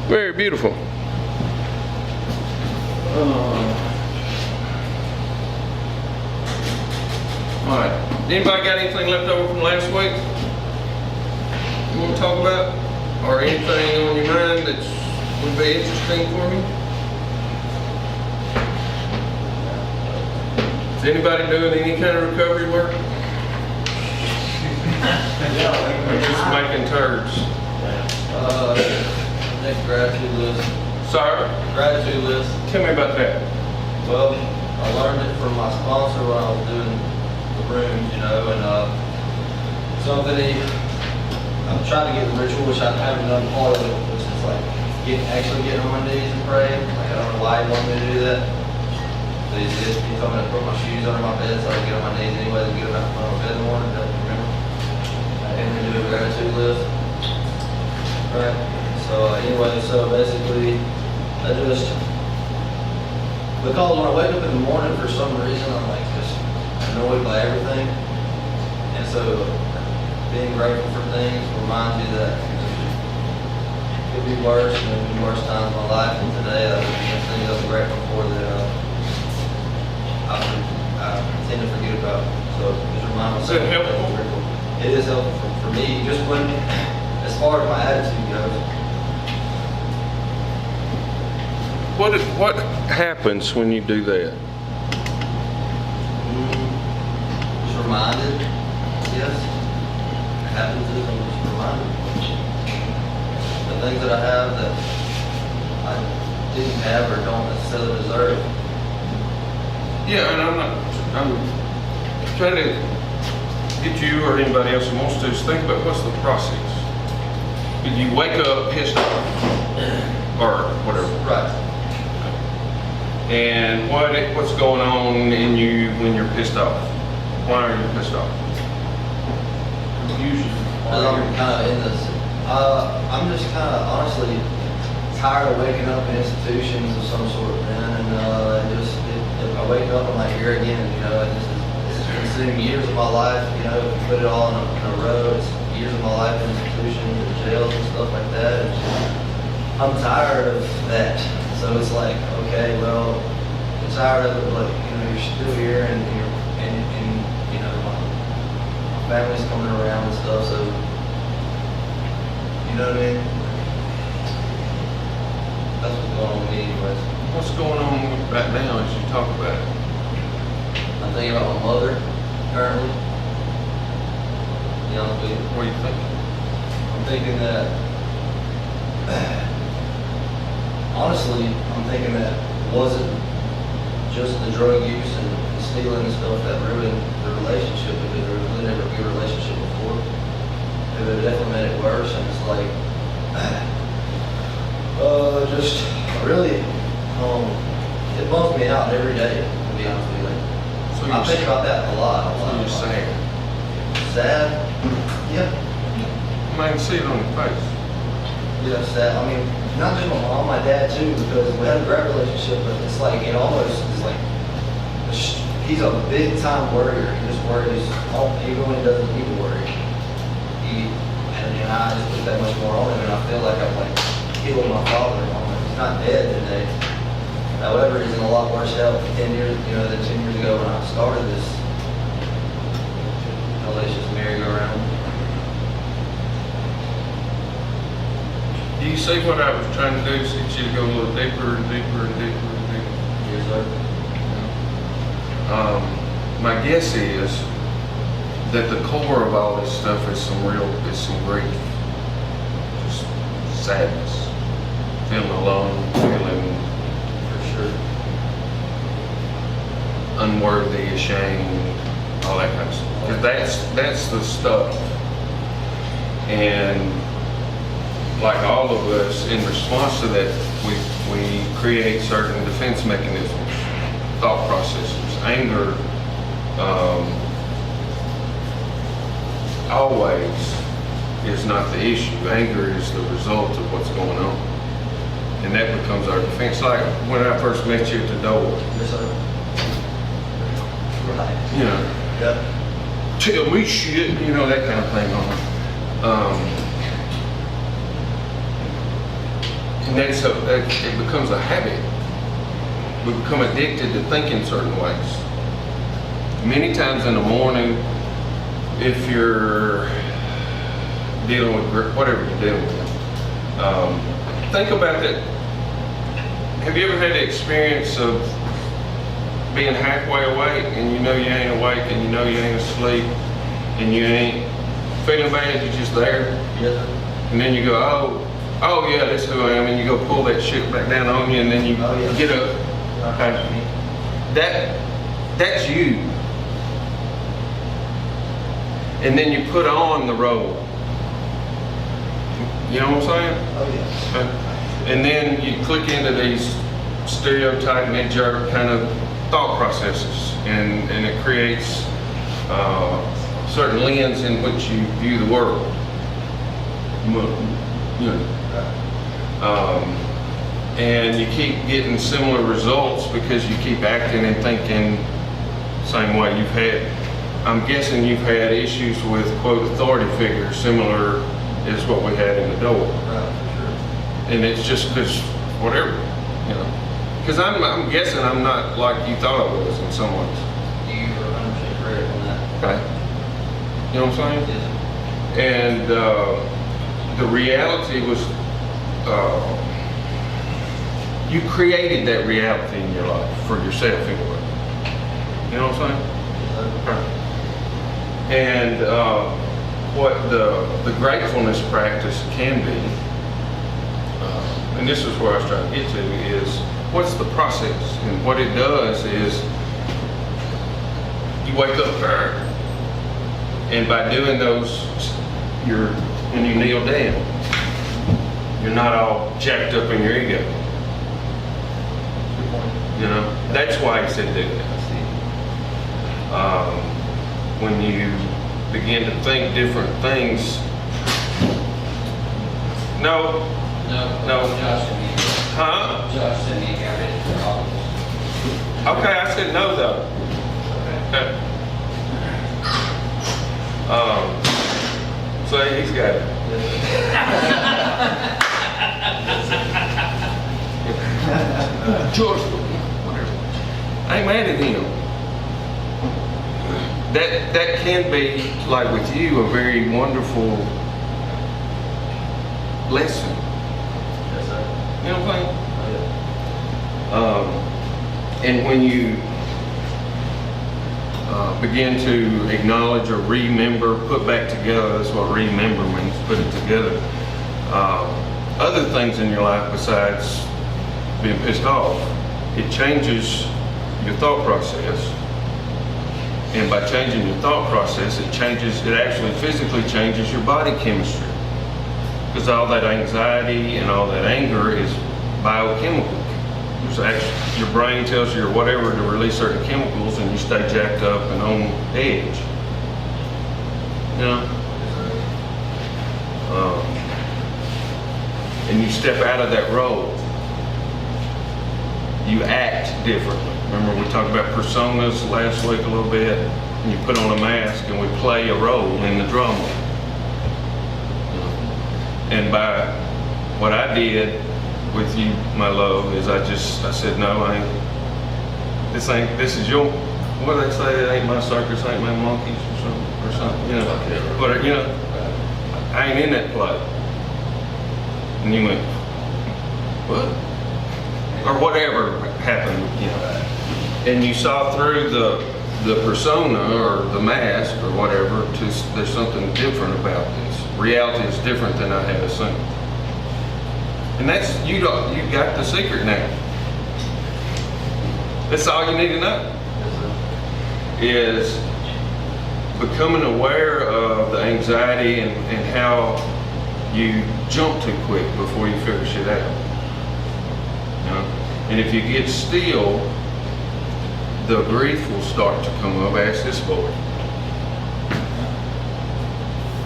Very beautiful. All right. Anybody got anything left over from last week you want to talk about? Or anything on your mind that would be interesting for me? Is anybody doing any kind of recovery work? Or just making turds? Next gratitude list. Sorry? Gratitude list. Tell me about that. Well, I learned it from my sponsor when I was doing the rooms, you know, and something I'm trying to get the ritual, which I haven't done part of it, which is like actually getting on my knees and praying. Like, I don't know why he wanted me to do that. But he told me to put my shoes under my bed so I could get on my knees anyway to get out of bed in the morning. Don't you remember? And then do a gratitude list. Right. So anyway, so basically, I just, because when I wake up in the morning for some reason, I'm like just annoyed by everything. And so being grateful for things reminds you that it could be worse and there could be worse times in my life. And today, there's things I'm grateful for that I tend to forget about. So just remind myself. Is it helpful? It is helpful for me, just when, as far as my attitude goes. What happens when you do that? Just reminded, yes. It happens is I'm just reminded. The things that I have that I didn't have or don't necessarily deserve. Yeah, and I'm trying to get you or anybody else who wants to just think about what's the process. Did you wake up pissed off or whatever? Right. And what's going on in you when you're pissed off? Why are you pissed off? Confusion. Because I'm kind of in this, I'm just kind of honestly tired of waking up in institutions of some sort, man. And if I wake up, I'm like, here again, you know, and this is consuming years of my life, you know, if you put it all in a row, it's years of my life in institutions and jails and stuff like that. And I'm tired of that. So it's like, okay, well, I'm tired of it, but you know, you're still here and you know, my family's coming around and stuff, so you know what I mean? That's what's going on with me anyways. What's going on right now as you talk about it? I'm thinking about my mother currently. You know, What are you thinking? I'm thinking that honestly, I'm thinking that wasn't just the drug use and stealing and stuff that ruined the relationship, because there was really never a good relationship before. It would definitely made it worse, and it's like, just really, it bums me out every day, to be honest with you. So I think about that a lot. So you're sad. Sad? Yeah. I can see it on your face. Yeah, sad. I mean, not just my mom, my dad too, because we had a great relationship, but it's like, it almost is like, he's a big time worrier. He just worries, even when he doesn't need to worry. And I just put that much more on him, and I feel like I'm like killing my father. He's not dead today. However, he's in a lot worse health 10 years, you know, than 10 years ago when I started this hellacious merry-go-round. Do you see what I was trying to do? Is get you to go a little deeper and deeper and deeper and deeper. Yes, sir. My guess is that the core of all this stuff is some grief, just sadness, feeling alone, feeling For sure. unworthy, ashamed, all that kind of stuff. 'Cause that's the stuff. And like all of us, in response to that, we create certain defense mechanisms, thought processes, anger. Always is not the issue. Anger is the result of what's going on. And that becomes our defense. Like when I first met you at the door, Yes, sir. Right. you know, Yep. tell me shit, you know, that kind of thing on. And it becomes a habit. We become addicted to thinking certain ways. Many times in the morning, if you're dealing with whatever you're dealing with, think about that. Have you ever had the experience of being halfway awake and you know you ain't awake and you know you ain't asleep and you ain't feeling bad, you're just there? Yes, sir. And then you go, oh yeah, that's who I am, and you go pull that shit back down on you, and then you get up. That's you. And then you put on the role. You know what I'm saying? Oh, yes. And then you click into these stereotype, knee-jerk kind of thought processes, and it creates certain lens in which you view the world. You know. And you keep getting similar results because you keep acting and thinking the same way. I'm guessing you've had issues with, quote, authority figures similar as what we had in the door. Right, for sure. And it's just because whatever, you know. Because I'm guessing I'm not like you thought I was in some ways. You are 100% correct on that. Okay. You know what I'm saying? Yes, And the reality was, you created that reality in your life for yourself anyway. You know what I'm saying? sir. And what the gratefulness practice can be, and this is where I was trying to get to, is what's the process? And what it does is you wake up there, and by doing those, when you kneel down, you're not all jacked up in your ego. You know, that's why he said do that. When you begin to think different things. No. Josh sent me. Huh? Josh sent me a ready for office. Okay, I said no though. Okay. So he's got it. George, whatever. I ain't mad at him. That can be, like with you, a very wonderful lesson. Yes, sir. You know what I'm saying? Oh, yeah. And when you begin to acknowledge or remember, put back together, that's what remember means, put it together. Other things in your life besides being pissed off, it changes your thought process. And by changing your thought process, it actually physically changes your body chemistry. Because all that anxiety and all that anger is biochemical. There's actually, your brain tells you or whatever to release certain chemicals and you stay jacked up and on edge. You know? And you step out of that role. You act differently. Remember we talked about personas last week a little bit, and you put on a mask and we play a role in the drama. And by what I did with you, my love, is I said, no, this is your, what do they say, it ain't my circus, ain't my monkeys or something, you know. But, you know, I ain't in that play. And you went, what? Or whatever happened, you know. And you saw through the persona or the mask or whatever, there's something different about this. Reality is different than I had assumed. And that's, you got the secret now. That's all you need to know. Yes, Is sir. becoming aware of the anxiety and how you jump too quick before you figure shit out. You know? And if you get still, the grief will start to come up. Ask this boy.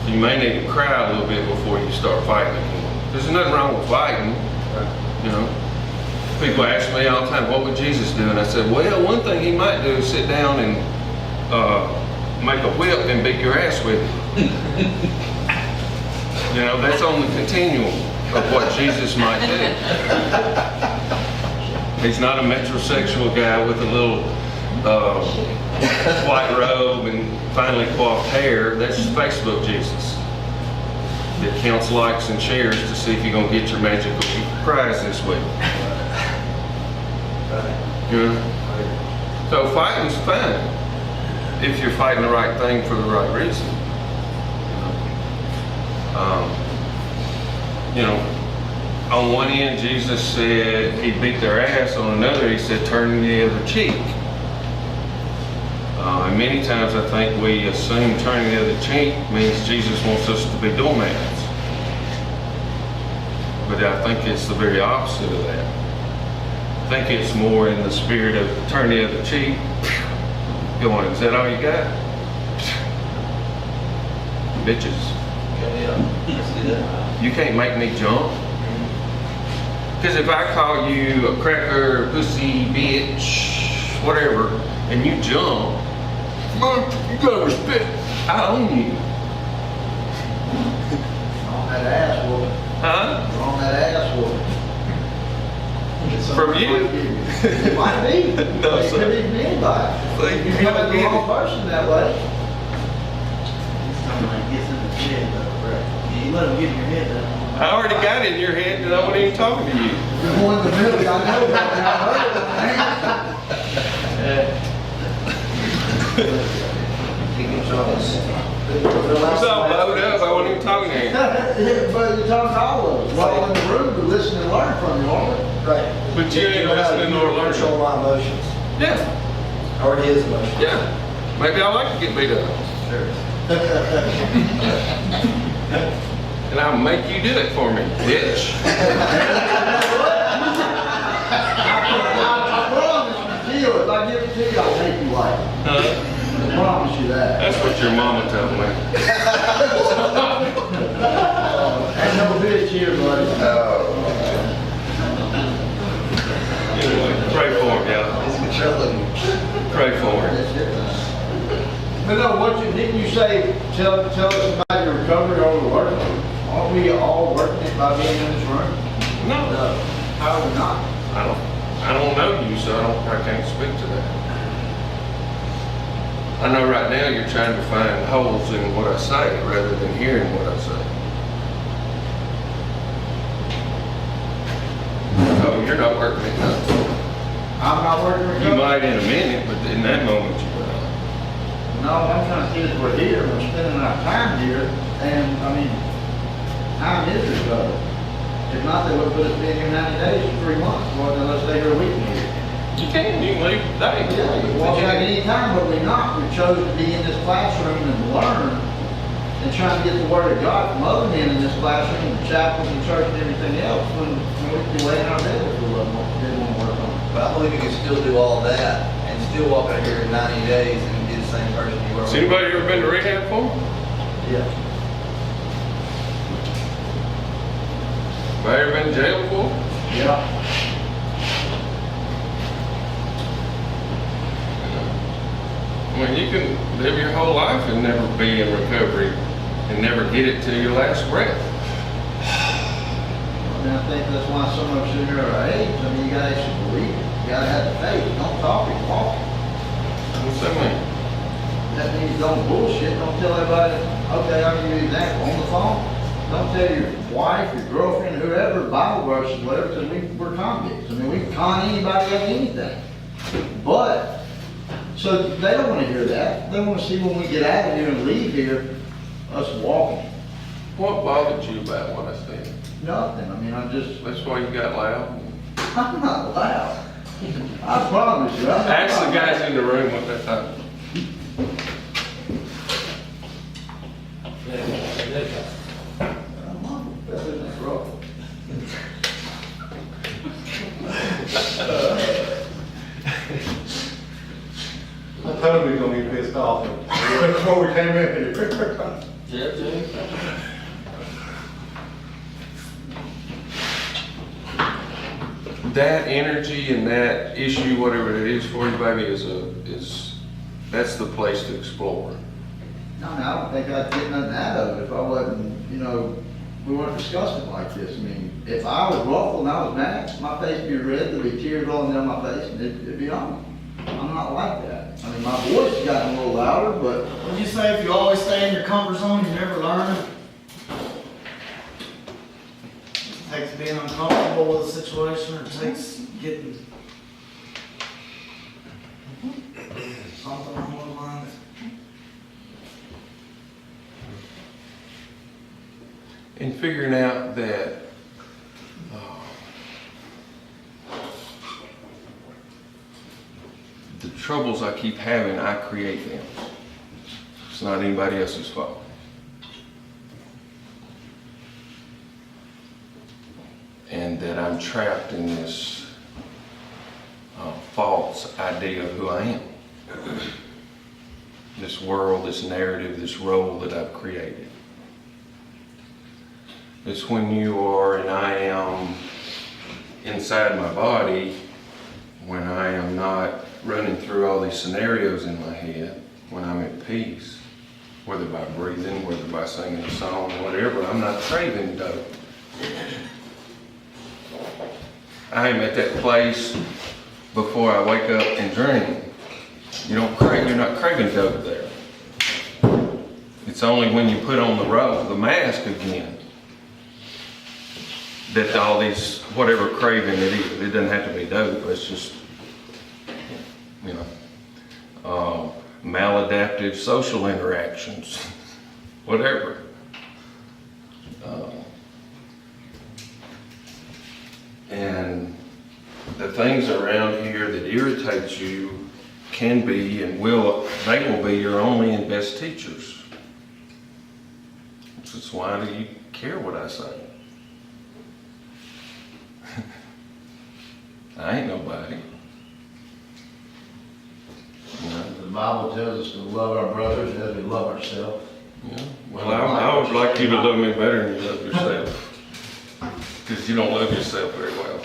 You may need to cry a little bit before you start fighting again. There's nothing wrong with fighting, you know. People ask me all the time, what would Jesus do? And I said, well, one thing he might do is sit down and make a whip and beat your ass with it. You know, that's on the continuum. of what Jesus might do. He's not a metrosexual guy with a little white robe and finely coiffed hair. That's Facebook Jesus. That counts likes and shares to see if you're going to get your magical prize this week. Yeah. So fighting's fine if you're fighting the right thing for the right reason. You know, on one end Jesus said he beat their ass, on another he said turn the other cheek. And many times I think we assume turning the other cheek means Jesus wants us to be doormats. But I think it's the very opposite of that. I think it's more in the spirit of turn the other cheek. Going, is that all you got? Bitches. Yeah, let's do that. You can't make me jump. Because if I call you a cracker, pussy, bitch, whatever, and you jump, man, you gotta respect. I own you. On that ass whooping. Huh? You're on that ass whooping. From you? It might be. No, It sir. could be from anybody. Like, you You're gotta the get wrong it. person that way. Somebody gets in the head, though, right? You let them get in your head, though. I already got it in your head that I wasn't even talking to you. You're going in the middle, I know that. He controls. What's up, load up? I wasn't even talking to you. But you're talking to all of us. We're all in the room to listen and learn from you, aren't we? Right. But you ain't listening or learning. Control my emotions. Yeah, Or his emotions. yeah. Maybe I like to get beat up. Sure. And I'll make you do it for me, bitch. I promise you, Gio, if I give it to you, I'll make you like it. I promise you that. That's what your mama told me. Ain't no bitch here, buddy. Anyway, pray for him, y'all. He's controlling me. Pray for him. But no, didn't you say, tell us about your recovery or the work? Aren't we all working it by being in this room? No, How are we not? I don't know you, so I can't speak to that. I know right now you're trying to find holes in what I say rather than hearing what I say. Oh, you're not working it now. I'm not working You recovery? might in a minute, but in that moment you will. No, I'm trying to see is we're here, we're spending our time here, and, I mean, time is recovery. If not, they would put us in here 90 days or 3 months, or unless they were a week here. You can leave today. Yeah, you can walk out any time, but we not. We chose to be in this classroom and learn and trying to get the word of God from other men in this classroom, and chapels and church and everything else, when we could be laying our bed if we didn't want to work on it. But I believe you can still do all that and still walk out here in 90 days and be the same person you were. Has anybody ever been to rehab for? Yeah. Anybody ever been to jail for? Yeah. I mean, you can live your whole life and never be in recovery and never get it till your last breath. And I think that's why some of us in here are our age. I mean, you gotta actually believe it. You gotta have the faith. Don't talk it, walk it. What's that mean? That means don't bullshit. Don't tell everybody, okay, I'll give you an example. On the phone, don't tell your wife, your girlfriend, whoever, Bible verses, whatever, because we're convicts. I mean, we can con anybody out of anything. But, so they don't want to hear that. They want to see when we get out of here and leave here, us walking. What bothered you about what I said? Nothing. I mean, That's why you got loud. I'm not loud. I promise you. I'm not Ask the loud. guys in the room what they thought. I'm not. That isn't wrong. I told him he was gonna be pissed off before we came in here. That energy and that issue, whatever it is for you, baby, that's the place to explore. No, I don't think I'd get nothing out of it if I wasn't, we weren't discussing it like this. I mean, if I was ruffled and I was mad, my face would be red, there'd be tears rolling down my face, and it'd be on. I'm not like that. I mean, my voice has gotten a little louder, but Would you say if you always stay in your comfort zone, you never learn? It takes being uncomfortable with a situation, or it takes getting something along those lines? And figuring out that the troubles I keep having, I create them. It's not anybody else's fault. And that I'm trapped in this false idea of who I am. This world, this narrative, this role that I've created. It's when you are and I am inside my body, when I am not running through all these scenarios in my head, when I'm at peace, whether by breathing, whether by singing a song, whatever, I'm not craving dope. I am at that place before I wake up and dream. You're not craving dope there. It's only when you put on the mask again, that all these, whatever craving it is, it doesn't have to be dope, it's just, maladaptive social interactions, whatever. And the things around here that irritate you can be and they will be your only and best teachers. That's why do you care what I say? I ain't nobody. You know? the Bible tells us to love our brothers as we love ourselves. Yeah. Well, I would like you to love me better than you love yourself. Because you don't love yourself very well.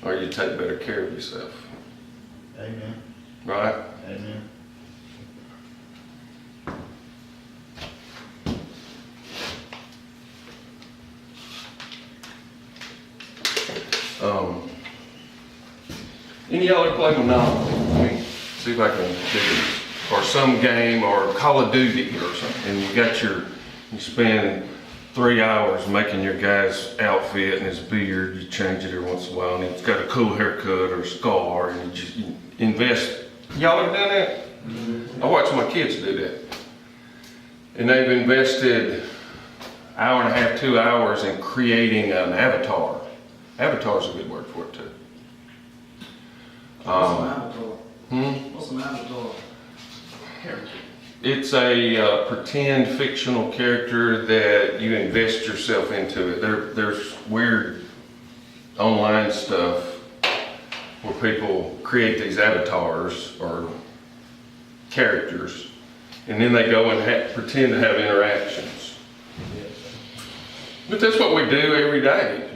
Or you take better care of yourself. Amen. Right? Amen. Any of y'all ever play Monopoly? Let me see if I can do this. Or some game, or Call of Duty or something. And you spend 3 hours making your guy's outfit and his beard. You change it every once in a while, and he's got a cool haircut or scar, and you invest. Y'all ever done that? Mm-hmm. I watch my kids do that. And they've invested 1.5 hours, 2 hours in creating an avatar. Avatar's a good word for it too. What's an avatar? What's an avatar? It's a pretend fictional character that you invest yourself into it. There's weird online stuff where people create these avatars or characters, and then they go and pretend to have interactions. But that's what we do every day.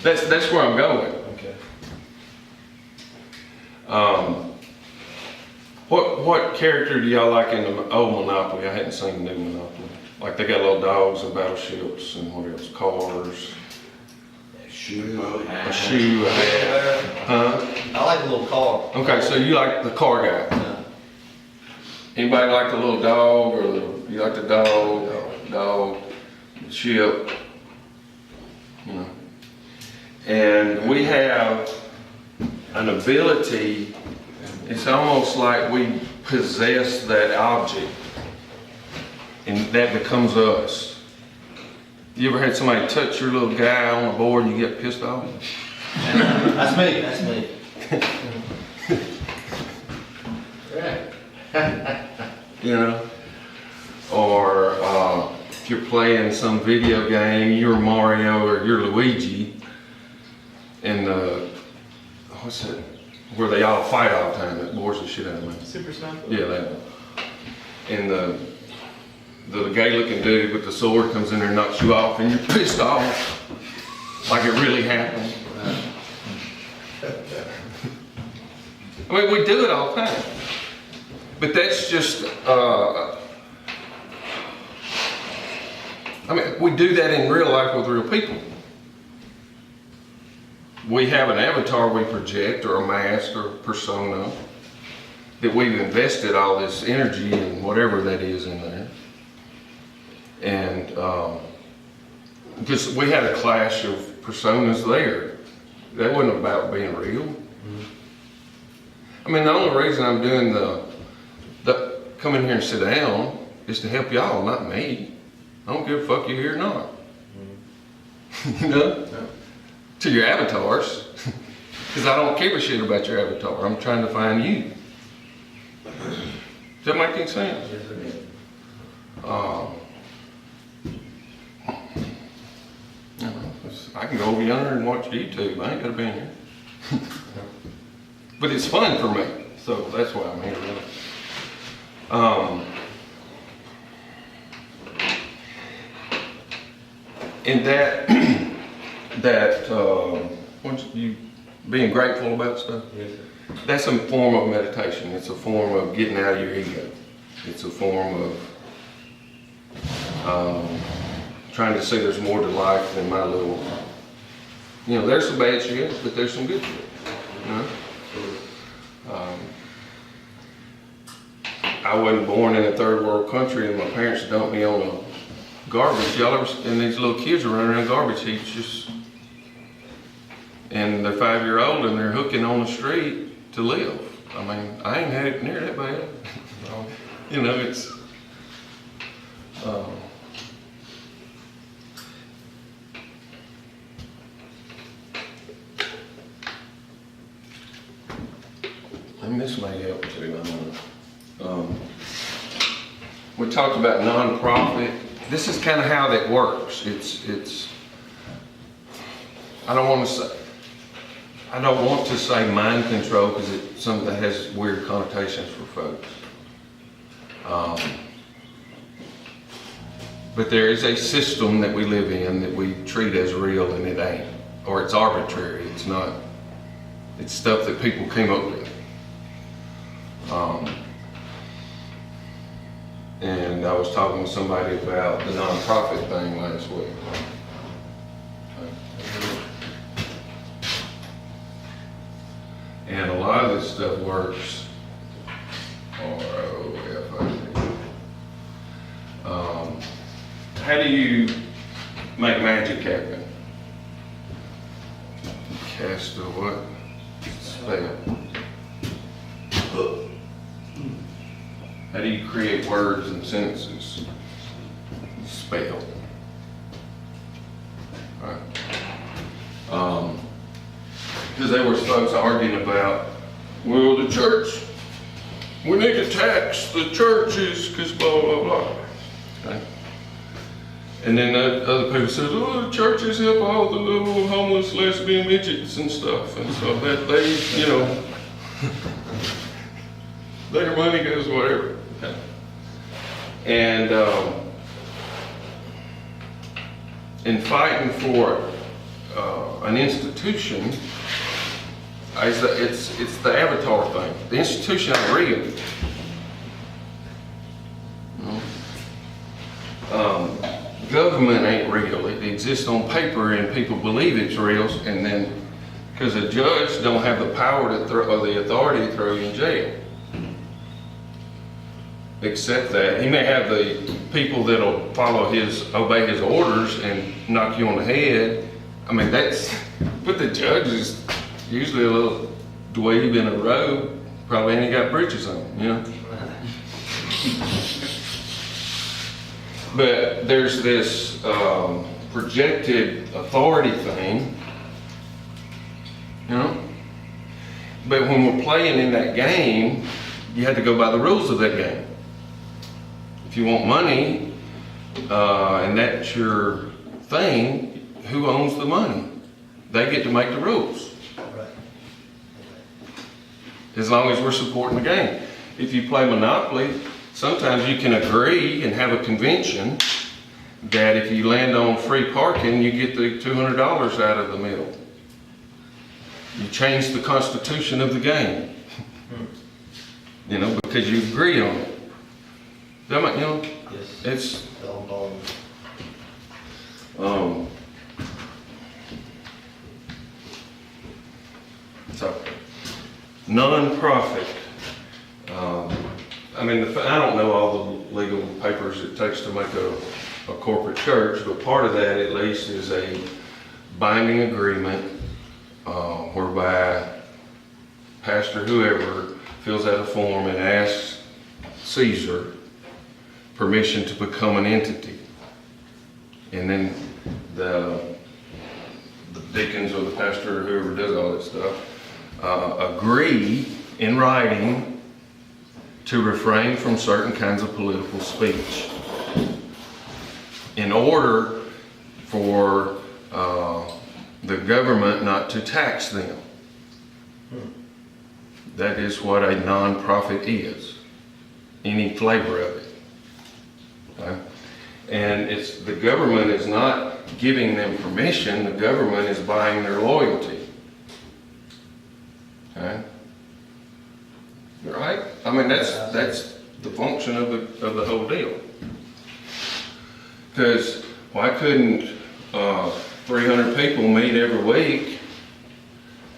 That's where I'm going. Okay. What character do y'all like in the old Monopoly? I hadn't seen the new Monopoly. Like they got little dogs and battleships and what else? Cars. A shoe, a hat. Huh? I like a little car. Okay, so you like the car guy. Yeah. Anybody like the little dog or you like the dog, ship, you know? And we have an ability. It's almost like we possess that object, and that becomes us. You ever had somebody touch your little guy on the board and you get pissed off? That's me. You know? Or if you're playing some video game, you're Mario or you're Luigi, and what's it? Where they all fight all the time, that bores the shit out of me. Super Smash? Yeah, that one. And the gay-looking dude with the sword comes in there and knocks you off, and you're pissed off, like it really happened. I mean, we do it all the time. But that's just a I mean, we do that in real life with real people. We have an avatar we project, or a mask, or a persona, that we've invested all this energy and whatever that is in there. And because we had a clash of personas there. That wasn't about being real. I mean, the only reason I'm doing the come in here and sit down is to help y'all, not me. I don't give a fuck you here or not. You know? To your avatars. Because I don't give a shit about your avatar. I'm trying to find you. Does that make any sense? I can go over yonder and watch YouTube. I ain't gotta be in here. But it's fun for me, so that's why I'm here. And once you being grateful about stuff, that's a form of meditation. It's a form of getting out of your ego. It's a form of trying to see there's more to life than my little, you know, there's some bad shit, but there's some good shit, you know? I wasn't born in a third world country and my parents dumped me on a garbage. Y'all ever, and these little kids are running around garbage heaps just, and they're 5-year-old and they're hooking on the street to live. I mean, I ain't had it near that bad. You know, it's, and this may help too, I don't know. We talked about nonprofit. This is kind of how that works. It's. I don't want to say mind control because it's something that has weird connotations for folks. But there is a system that we live in that we treat as real, and it ain't, or it's arbitrary. It's not. It's stuff that people came up with. And I was talking to somebody about the nonprofit thing last week. And a lot of this stuff works. How do you make magic happen? Cast a what? Spell. How do you create words and sentences? Spell. Right. Because there was folks arguing about, well, the church, we need to tax the churches because blah, blah, blah. Okay. And then other people said, oh, the churches help all the little homeless lesbian midgets and stuff. And so that they, you know, their money goes whatever. Okay. And in fighting for an institution, it's the avatar thing. The institution ain't real. Government ain't real. It exists on paper and people believe it's real, and then because a judge don't have the power to throw, or the authority to throw you in jail. Except that he may have the people that'll obey his orders and knock you on the head. I mean, but the judge is usually a little dweeb in a robe, probably ain't got britches on, you know? But there's this projected authority thing, you know? But when we're playing in that game, you have to go by the rules of that game. If you want money, and that's your thing, who owns the money? They get to make the rules. As long as we're supporting the game. If you play Monopoly, sometimes you can agree and have a convention that if you land on free parking, you get the $200 out of the middle. You change the constitution of the game. You know, because you agree on it. That might, you know, Yes. It's, So, non-profit. I mean, I don't know all the legal papers it takes to make a corporate church, but part of that at least is a binding agreement whereby pastor whoever fills out a form and asks Caesar permission to become an entity. And then the deacons or the pastor or whoever does all that stuff agree in writing to refrain from certain kinds of political speech in order for the government not to tax them. That is what a nonprofit is, any flavor of it. Okay? And the government is not giving them permission, the government is buying their loyalty. Okay? Right? I mean, that's the function of the whole deal. Because why couldn't 300 people meet every week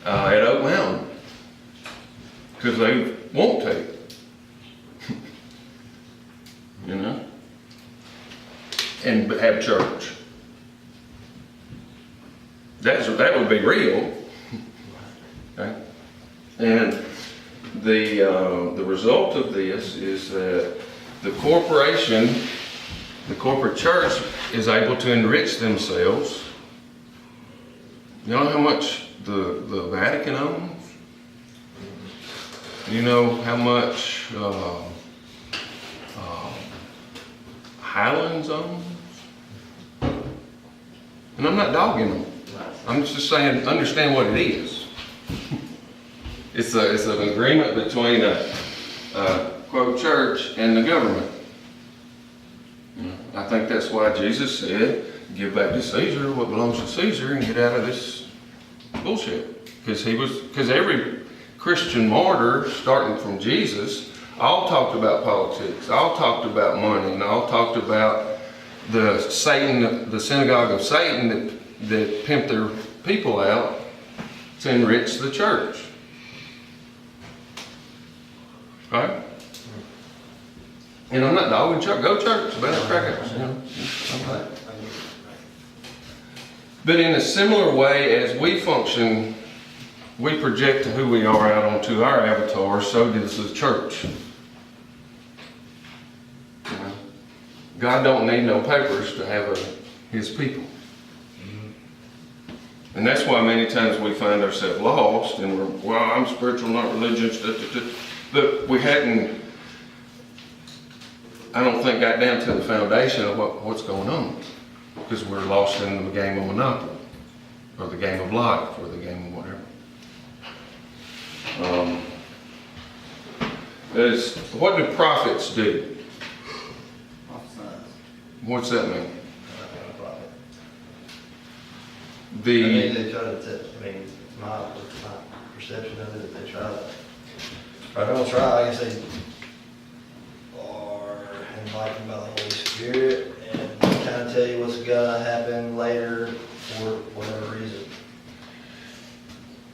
at Oak Mountain? Because they want to. You know? And have church. That would be real. Okay? And the result of this is that the corporate church is able to enrich themselves. You know how much the Vatican owns? You know how much Highlands owns? And I'm not dogging them. I'm just saying, understand what it is. It's an agreement between a quote church and the government. I think that's why Jesus said, give back to Caesar what belongs to Caesar and get out of this bullshit. Because every Christian martyr, starting from Jesus, all talked about politics, all talked about money, and all talked about the synagogue of Satan that pimped their people out to enrich the church. Right? And I'm not dogging church. Go church, better crack it. You know? But in a similar way as we function, we project who we are out onto our avatar, so does the church. You know? God don't need no papers to have his people. And that's why many times we find ourselves lost and we're, well, I'm spiritual, not religious. But we hadn't, I don't think, got down to the foundation of what's going on. Because we're lost in the game of Monopoly, or the game of life, or the game of whatever. What do prophets do? What's that mean? They try to, my perception of it, they try to, I don't try, I guess they are enlightened by the Holy Spirit and kind of tell you what's gonna happen later for whatever reason.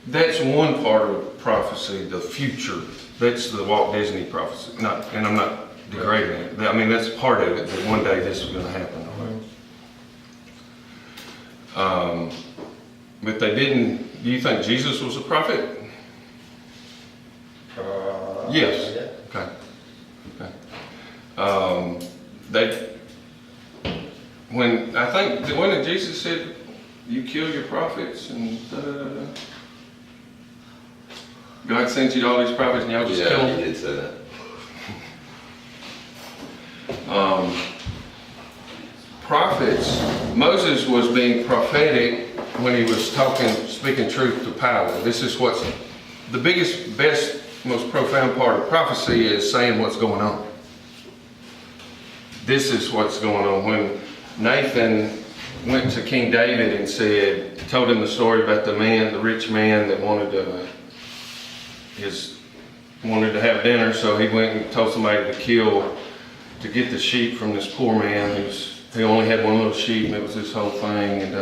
That's one part of prophecy, the future. That's the Walt Disney prophecy. And I'm not degrading it. I mean, that's part of it, that one day this is going to happen. But they didn't, do you think Jesus was a prophet? Yes. Yeah. Okay. I think, when Jesus said, you kill your prophets and God sends you all these prophets and y'all just kill them? Yeah, he did say that. Prophets, Moses was being prophetic when he was speaking truth to power. This is what's the biggest, best, most profound part of prophecy is saying what's going on. This is what's going on. When Nathan went to King David and told him the story about the rich man that wanted to have dinner, so he went and told somebody to get the sheep from this poor man who's He only had one little sheep, and it was this whole thing, and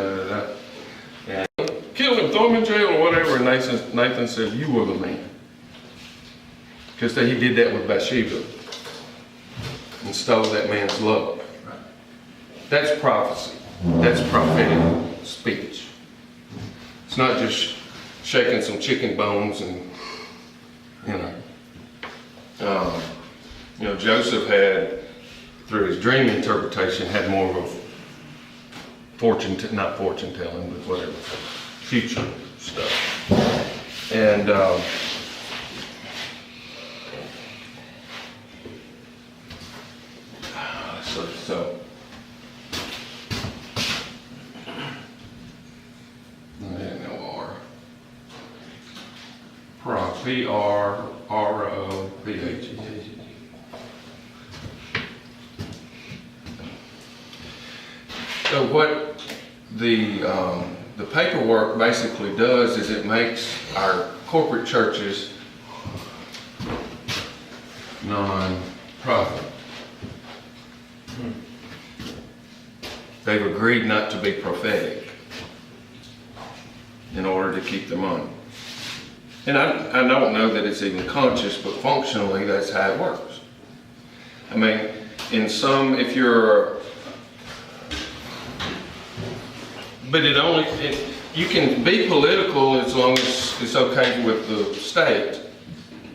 and kill him, throw him in jail or whatever. And Nathan said, "You were the man," because he did that with Bathsheba and stole that man's love. That's prophecy. That's prophetic speech. It's not just shaking some chicken bones and Joseph had, through his dream interpretation, had more of a not fortune telling, but whatever, future stuff. And so N-O-R. P-R-R-O-P-H-E. So what the paperwork basically does is it makes our corporate churches non-profit. They've agreed not to be prophetic in order to keep their money. And I don't know that it's even conscious, but functionally that's how it works. I mean, in some, if you're, but you can be political as long as it's okay with the state.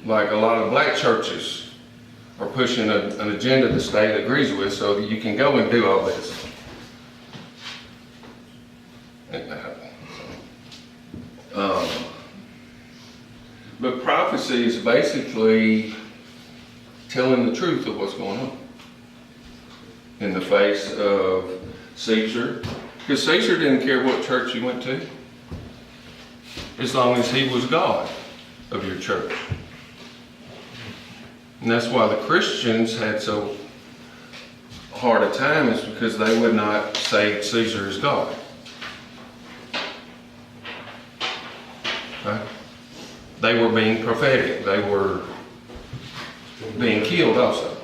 Like a lot of black churches are pushing an agenda the state agrees with, so that you can go and do all this. But prophecy is basically telling the truth of what's going on in the face of Caesar. Because Caesar didn't care what church you went to, as long as he was God of your church. And that's why the Christians had so hard a time, is because they would not say Caesar is God. Right? They were being prophetic. They were being killed also.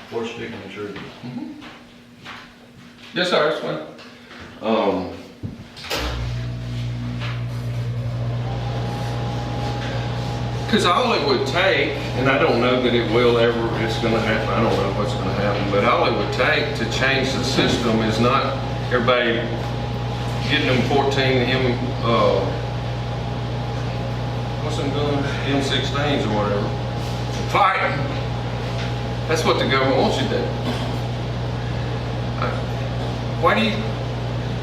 For speaking the truth. Mm-hmm. Yes, sir, that's fine. Because all it would take, and I don't know that it will ever, it's going to happen, I don't know what's going to happen, but all it would take to change the system is not everybody getting them 14 what's them doing, M16s or whatever, fighting. That's what the government wants you to do. Why do you,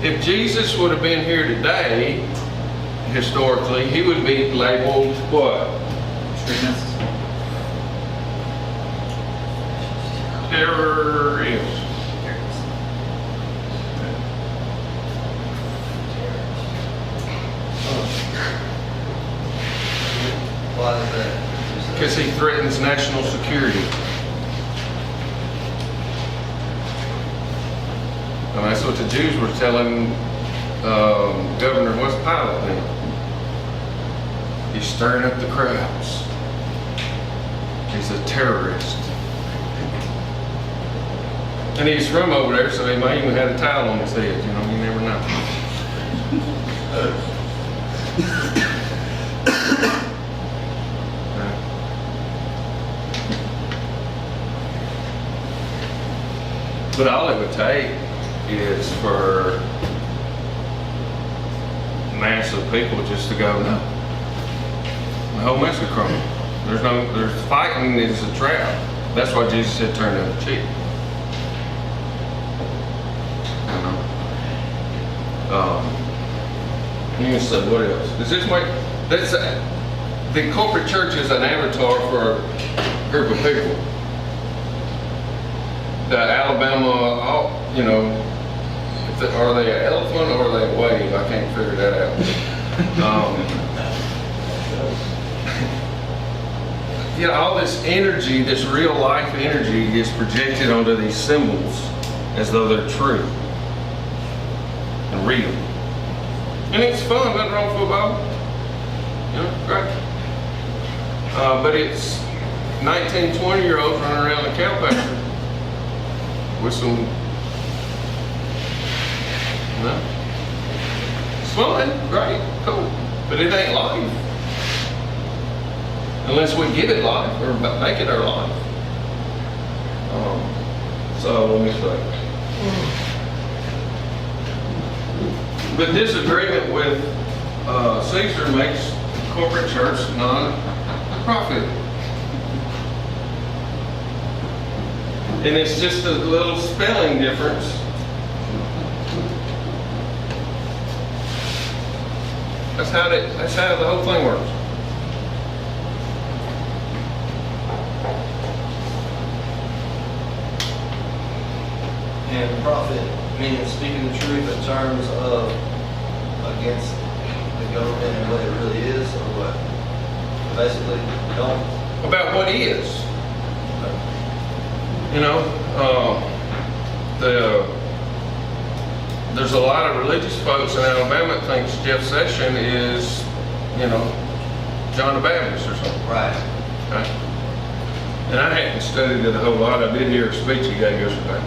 if Jesus would have been here today, historically, he would be labeled what? Terrorist. Why is that? Because he threatens national security. And that's what the Jews were telling Governor West Pilot then. He's stirring up the crowds. He's a terrorist. And he's from over there, so he might even have a towel on his head, you know, you never know. But all it would take is for mass of people just to go, no. The whole mess of crumble. There's fighting is a trap. That's why Jesus said turn the other cheek. You said what else? Does this make the corporate church is an avatar for a group of people. The Alabama, you know, are they an elephant or are they a wave? I can't figure that out. Yeah, all this energy, this real life energy, is projected onto these symbols as though they're true and real. And it's fun, nothing wrong with football. You know, great. But it's 19, 20-year-olds running around the cow pasture with some No. It's fun, great, cool, but it ain't life. Unless we give it life or make it our life. So let me say. But disagreement with Caesar makes corporate church non-profit. And it's just a little spelling difference. That's how the whole thing works. And profit, meaning speaking the truth in terms of against the government and what it really is, or what? Basically, don't. About what is. You know, there's a lot of religious folks in Alabama that thinks Jeff Sessions is, you know, John the Baptist or something. Right. Okay? And I hadn't studied it a whole lot. I did hear a speech he gave yesterday.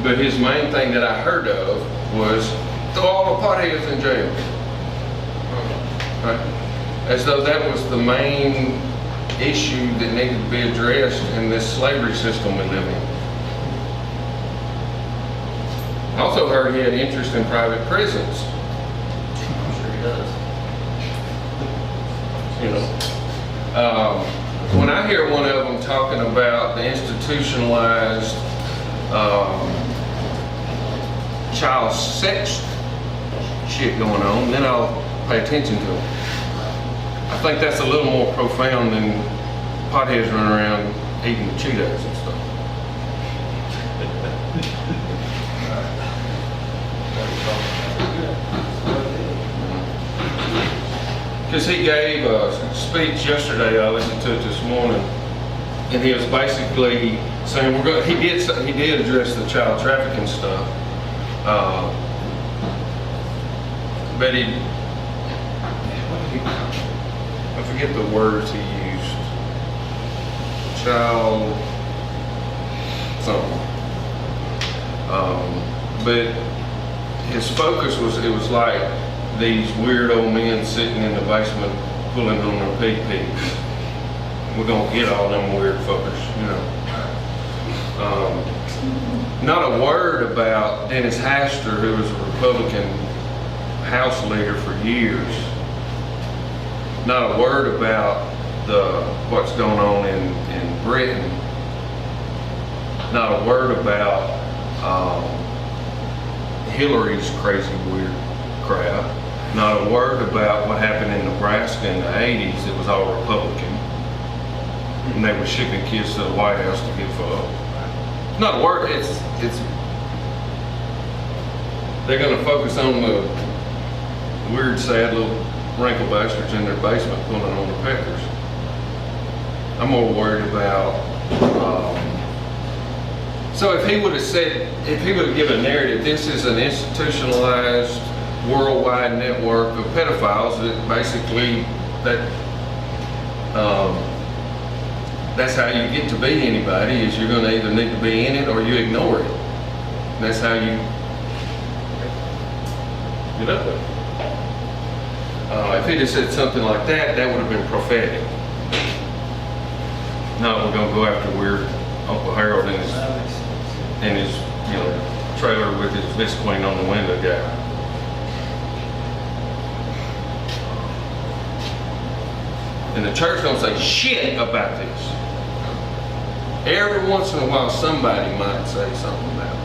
But his main thing that I heard of was throw all the potheads in jail. Right? As though that was the main issue that needed to be addressed in this slavery system we live in. I also heard he had interest in private prisons. I'm sure he does. You know, when I hear one of them talking about the institutionalized child sex shit going on, then I'll pay attention to it. I think that's a little more profound than potheads running around eating Cheetos and stuff. Because he gave a speech yesterday, I listened to it this morning, and he was basically saying he did address the child trafficking stuff, but I forget the words he used. Child something. But his focus was, it was like these weird old men sitting in the basement pulling on their pee-pees. We're gonna get all them weird fuckers, you know. Not a word about Dennis Hastert, who was a Republican House leader for years. Not a word about what's going on in Britain. Not a word about Hillary's crazy weird crap. Not a word about what happened in Nebraska in the 80s. It was all Republican. And they were shipping kids to the White House to get fucked. Not a word. It's they're gonna focus on the weird, sad little wrinkle bastards in their basement pulling on their peppers. I'm more worried about, so if he would have given a narrative, this is an institutionalized worldwide network of pedophiles that basically, that's how you get to be anybody, is you're gonna either need to be in it or you ignore it. And that's how you get up there. If he'd have said something like that, that would have been prophetic. No, we're gonna go after weird Uncle Harold in his trailer with his Visqueen on the window guy. And the church don't say shit about this. Every once in a while, somebody might say something about it.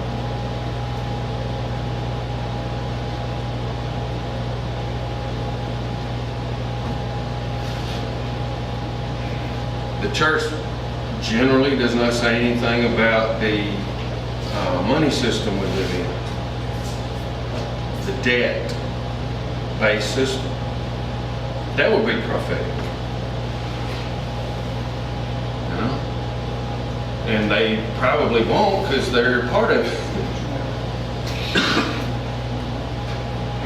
The church generally does not say anything about the money system we live in, the debt-based system. That would be prophetic, you know? And they probably won't because they're part of it.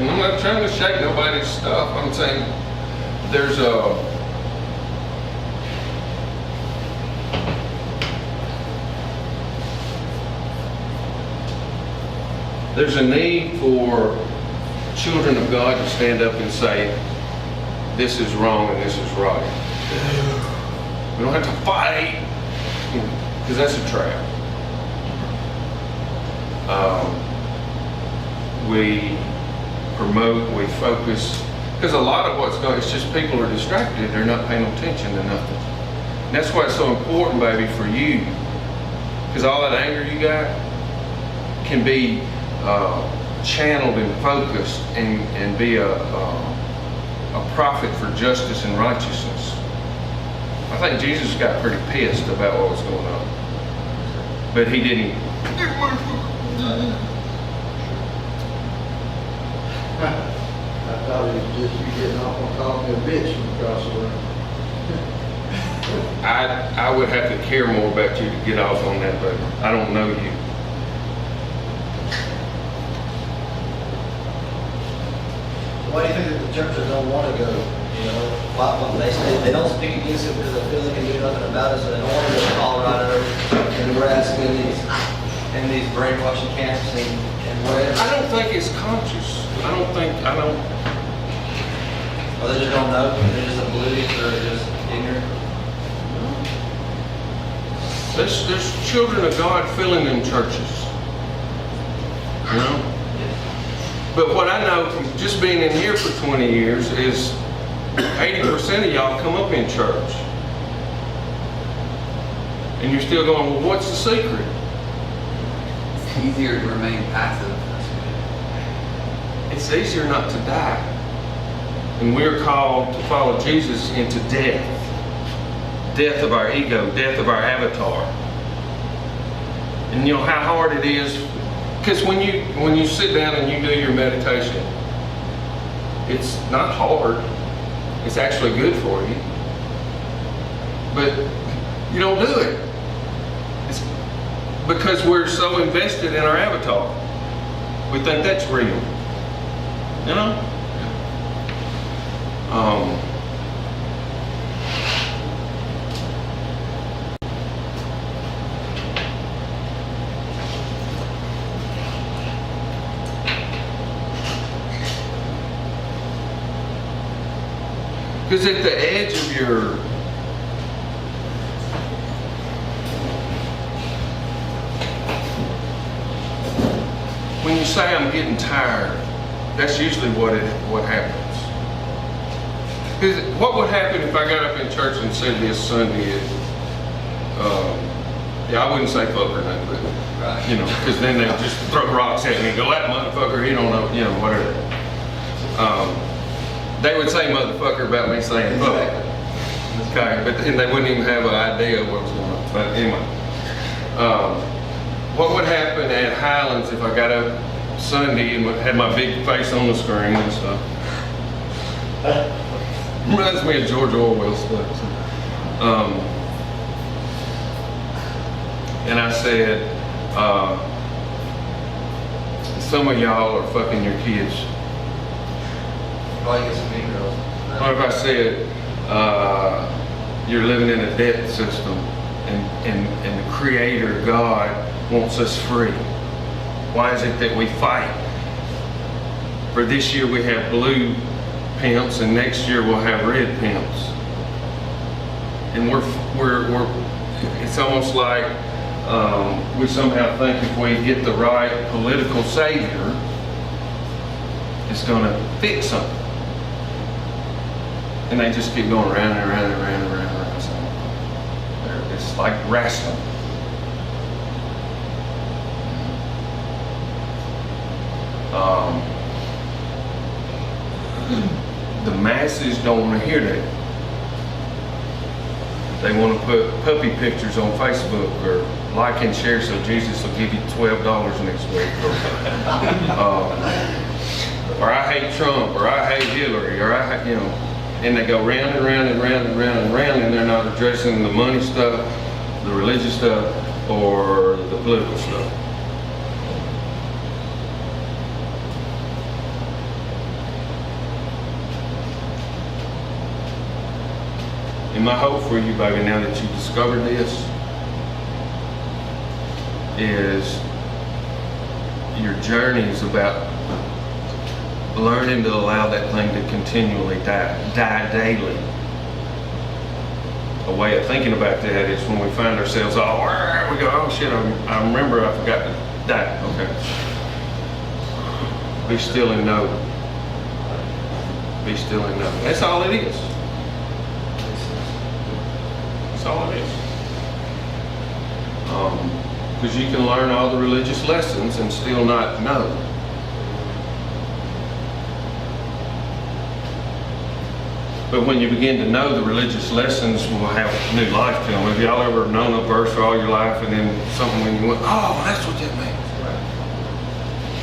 And I'm not trying to shake nobody's stuff. I'm saying there's a There's a need for children of God to stand up and say, this is wrong and this is right. We don't have to fight, because that's a trap. We promote, we focus, because a lot of what's going, it's just people are distracted, they're not paying attention to nothing. And that's why it's so important, baby, for you, because all that anger you got can be channeled and focused and be a prophet for justice and righteousness. I think Jesus got pretty pissed about what was going on, but he didn't. I thought it was just you getting off on calling me a bitch from across the room. I would have to care more about you to get off on that, but I don't know you. Why do you think that the churches don't want to go? You know, why they don't speak against it because they feel they can do nothing about it, so they don't want to go to Colorado and Nebraska and these brainwashing camps and whatever. I don't think it's conscious. I don't. Or they just don't know. They're just oblivious or just ignorant. There's children of God filling in churches. You know? But what I know from just being in here for 20 years is 80% of y'all come up in church. And you're still going, well, what's the secret? It's easier to remain passive. It's easier not to die. And we're called to follow Jesus into death. Death of our ego, death of our avatar. And you know how hard it is, because when you sit down and you do your meditation, it's not hard. It's actually good for you. But you don't do it. It's because we're so invested in our avatar. We think that's real. You know? Because at the edge of your when you say I'm getting tired, that's usually what happens. Because what would happen if I got up in church and said this Sunday? I wouldn't say fuck or nothing, but Right. you know, because then they'll just throw rocks at me and go, that motherfucker, he don't know, you know, whatever. They would say motherfucker about me saying fuck. Okay, but then they wouldn't even have an idea of what was going on. But anyway, what would happen at Highlands if I got up Sunday and had my big face on the screen and stuff? Reminds me of George Orwell stuff. And I said, some of y'all are fucking your kids. Probably get some mean girls. What if I said, you're living in a debt system and the Creator, God, wants us free? Why is it that we fight? For this year we have blue pimps and next year we'll have red pimps. And it's almost like we somehow think if we get the right political savior, it's gonna fix something. And they just keep going around and around and around and around and around. So it's like wrestling. The masses don't want to hear that. They want to put puppy pictures on Facebook or like and share so Jesus will give you $12 next week. Or I hate Trump, or I hate Hillary, or I hate, you know. And they go round and round and round and round and round, and they're not addressing the money stuff, the religious stuff, or the political stuff. And my hope for you, baby, now that you discovered this, is your journey is about learning to allow that thing to continually die daily. A way of thinking about that is when we find ourselves all, we go, oh shit, I remember I forgot to die. Okay. Be still and know. Be still and know. That's all it is. That's all it is. Because you can learn all the religious lessons and still not know. But when you begin to know the religious lessons will have new life to them. Have y'all ever known a verse for all your life and then something when you went, oh, that's what that means?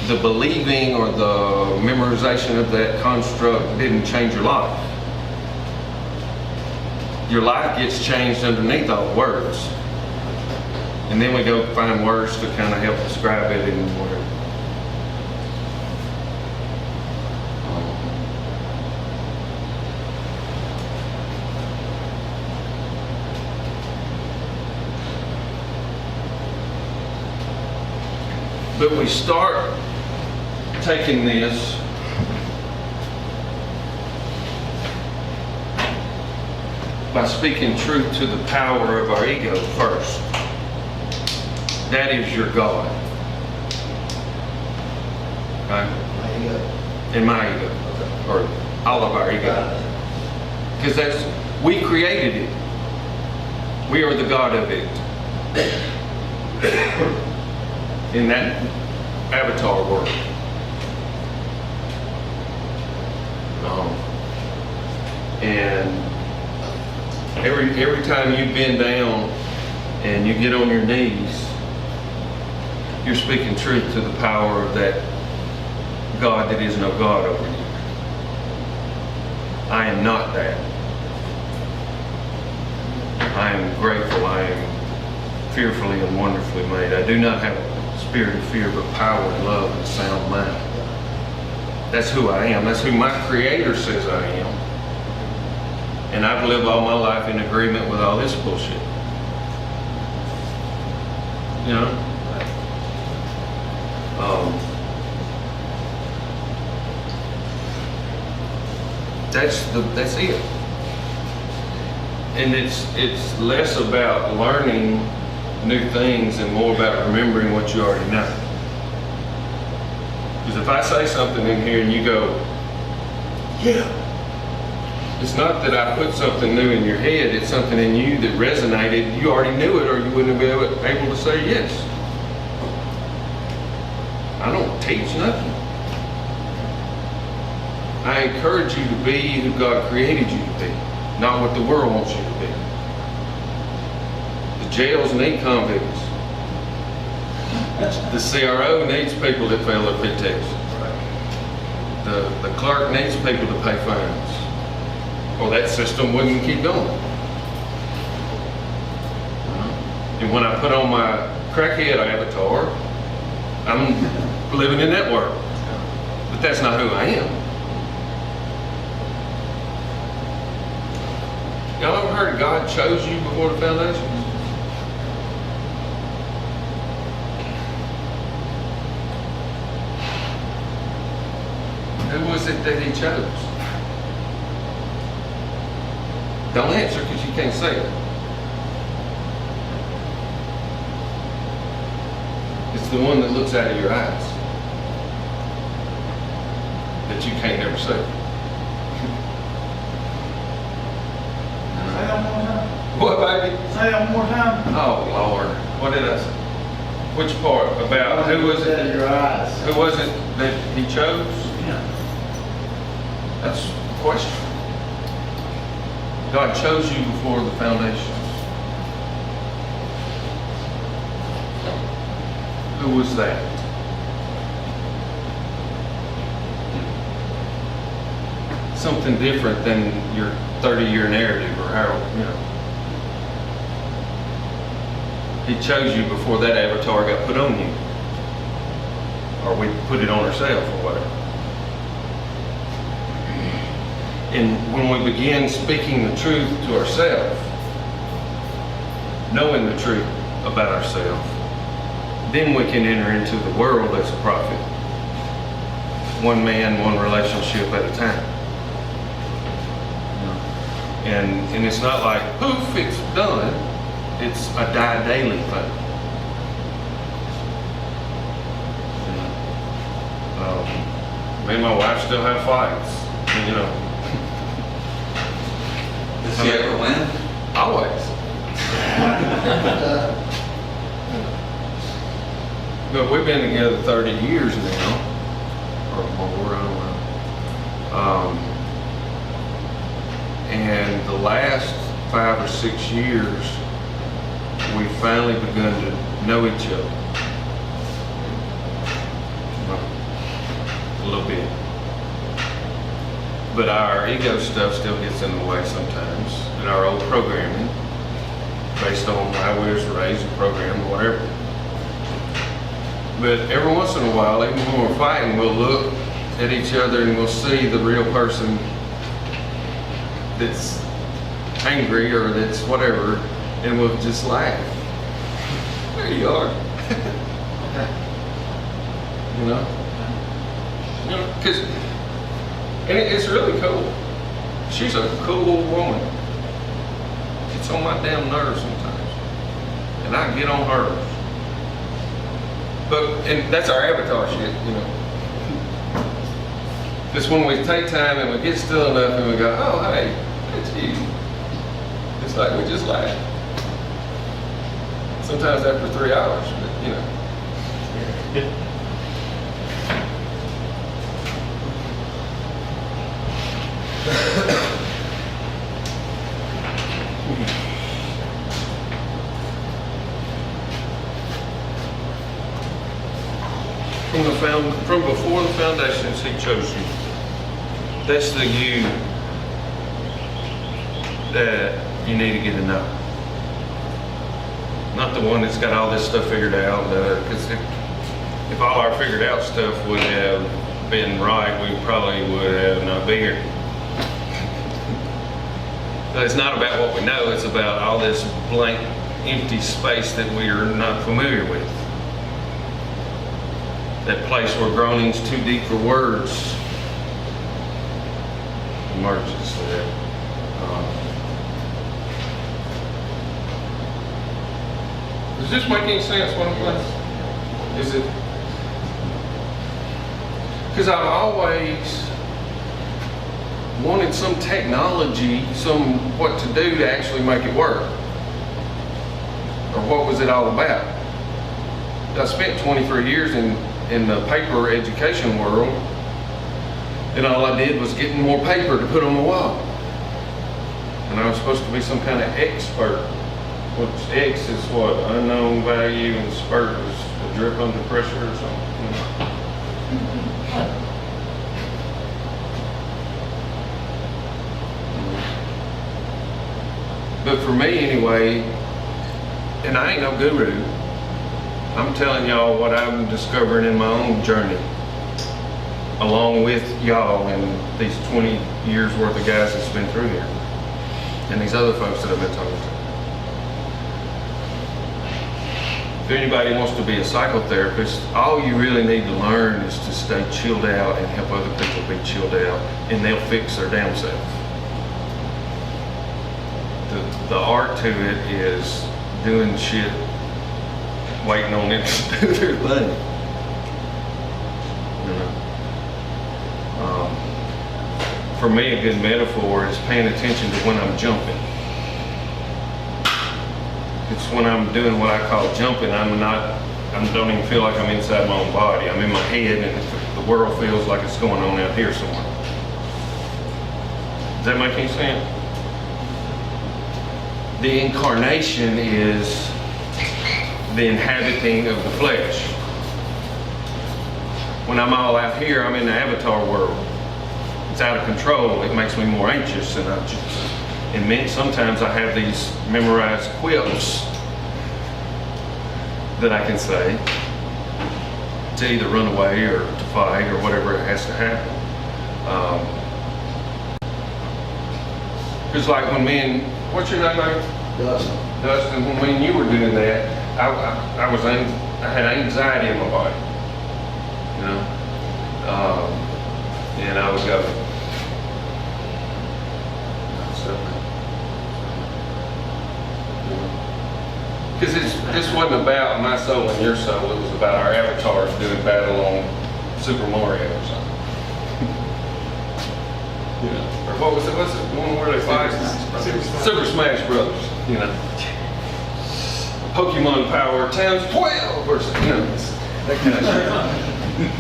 The believing or the memorization of that construct didn't change your life. Your life gets changed underneath all the words. And then we go find words to kind of help describe it in whatever. But we start taking this by speaking truth to the power of our ego first. That is your God. Right? And my ego. Or all of our ego. Because we created it. We are the God of it. In that avatar world. And every time you bend down and you get on your knees, you're speaking truth to the power of that God that is no God over you. I am not that. I am grateful. I am fearfully and wonderfully made. I do not have a spirit of fear, but power and love and a sound mind. That's who I am. That's who my Creator says I am. And I've lived all my life in agreement with all this bullshit. You know? That's it. And it's less about learning new things and more about remembering what you already know. Because if I say something in here and you go, yeah, it's not that I put something new in your head, it's something in you that resonated. You already knew it or you wouldn't have been able to say yes. I don't teach nothing. I encourage you to be who God created you to be, not what the world wants you to be. The jails need convicts. The CRO needs people that fail their pit test. The clerk needs people to pay fines, or that system wouldn't keep going. And when I put on my crackhead avatar, I'm living in that world. But that's not who I am. Y'all ever heard God chose you before the foundations? Who was it that He chose? Don't answer because you can't say it. It's the one that looks out of your eyes that you can't ever see. Say that one more time. What, baby? Say that one more time. Oh, Lord. What did I say? Which part? About who was Out of it? your eyes. Who was it that He chose? Yeah. That's the question. God chose you before the foundations. Who was that? Something different than your 30-year narrative or how, you know. He chose you before that avatar got put on you. Or we put it on ourselves or whatever. And when we begin speaking the truth to ourselves, knowing the truth about ourselves, then we can enter into the world as a prophet. One man, one relationship at a time. And it's not like, poof, it's done. It's a die daily thing. Me and my wife still have fights, you know. Does she ever win? Always. But we've been together 30 years now, or more, I don't know. And the last 5 or 6 years, we finally begun to know each other. A little bit. But our ego stuff still gets in the way sometimes, and our old programming, based on how we was raised and programmed, or whatever. But every once in a while, even when we're fighting, we'll look at each other and we'll see the real person that's angry or that's whatever, and we'll just laugh. There you are. You know? You know, because, and it's really cool. She's a cool woman. Gets on my damn nerves sometimes, and I get on hers. But, and that's our avatar shit, you know. Because when we take time and we get still enough and we go, oh, hey, it's you. It's like we just laugh. Sometimes after 3 hours, but, you know. From before the foundations, he chose you. That's the you that you need to get to know. Not the one that's got all this stuff figured out. Because if all our figured out stuff would have been right, we probably would have not been here. But it's not about what we know, it's about all this blank, empty space that we are not familiar with. That place where groaning's too deep for words emerges there. Does this make any sense what I'm saying? Is it? Because I've always wanted some technology, some what to do to actually make it work. Or what was it all about? I spent 23 years in the paper education world, and all I did was getting more paper to put on the wall. And I was supposed to be some kind of expert, which X is what? Unknown value, and spurt is a drip under pressure or something. But for me anyway, and I ain't no guru, I'm telling y'all what I'm discovering in my own journey, along with y'all and these 20 years worth of guys that's been through here, and these other folks that I've been talking to. If anybody wants to be a psychotherapist, all you really need to learn is to stay chilled out and help other people be chilled out, and they'll fix their damn self. The art to it is doing shit, waiting on it to do their thing. You know? For me, a good metaphor is paying attention to when I'm jumping. It's when I'm doing what I call jumping. I don't even feel like I'm inside my own body. I'm in my head, and the world feels like it's going on out here somewhere. Does that make any sense? The incarnation is the inhabiting of the flesh. When I'm all out here, I'm in the avatar world. It's out of control. It makes me more anxious, and sometimes I have these memorized quips that I can say to either run away or to fight or whatever it has to happen. Because like when me and, what's your name, mate? Dustin. Dustin, when me and you were doing that, I was I had anxiety in my body, you know, and I would go. Because this wasn't about my soul and your soul, it was about our avatars doing battle on Super Mario or something. You know, or what's it, one where they fight? Super Smash Brothers, you know. Pokemon Power times 12 or something, you know, that kind of shit.